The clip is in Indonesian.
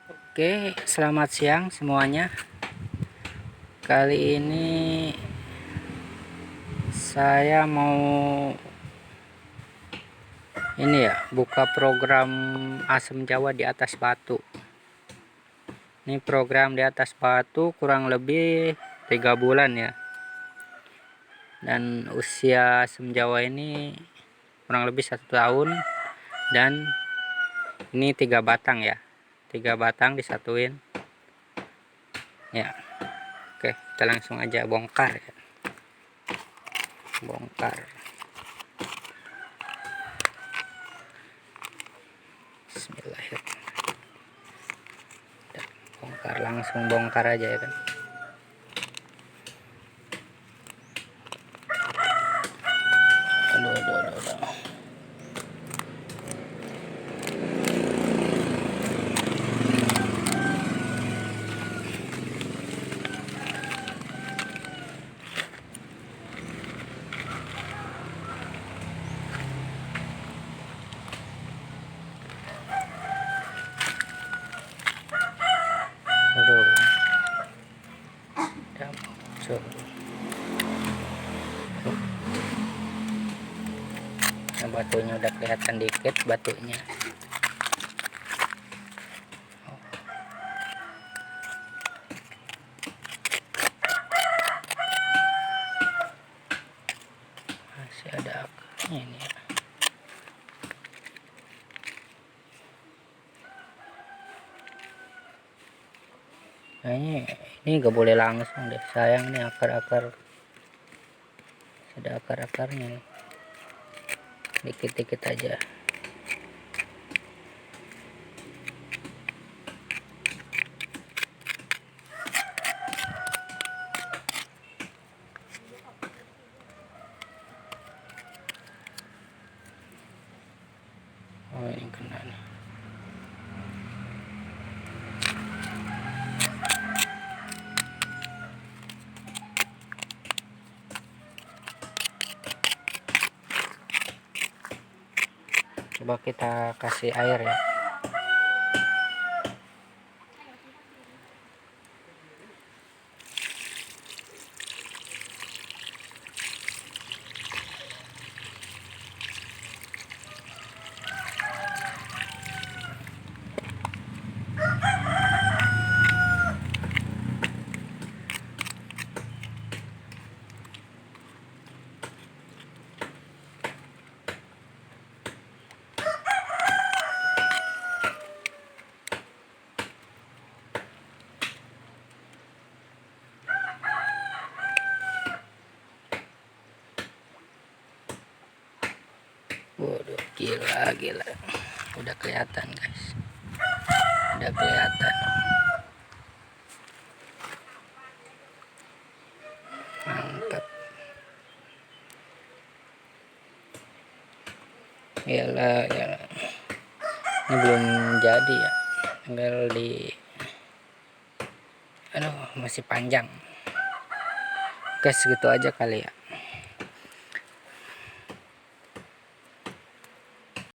Oke, selamat siang semuanya. Kali ini saya mau buka program asam Jawa di atas batu. Ini program di atas batu kurang lebih 3 bulan ya. Dan usia asam Jawa ini kurang lebih 1 tahun, dan ini 3 batang ya. 3 batang disatuin ya. Oke, kita langsung aja bongkar ya. Bismillahirrahmanirrahim. Langsung bongkar aja ya kan. Aduh. Udah muncul. Nah, batunya udah kelihatan dikit batunya. Masih ada akarnya ini ya. Kayaknya ini gak boleh langsung deh, sayang nih akar-akar, ada akar-akarnya nih, dikit-dikit aja. Oh, ini kena nih. Coba kita kasih air ya. Waduh, gila. Udah kelihatan guys. Udah kelihatan. Mantap. Gila. Ini belum jadi ya. Tinggal aduh, masih panjang. Oke, segitu aja kali ya.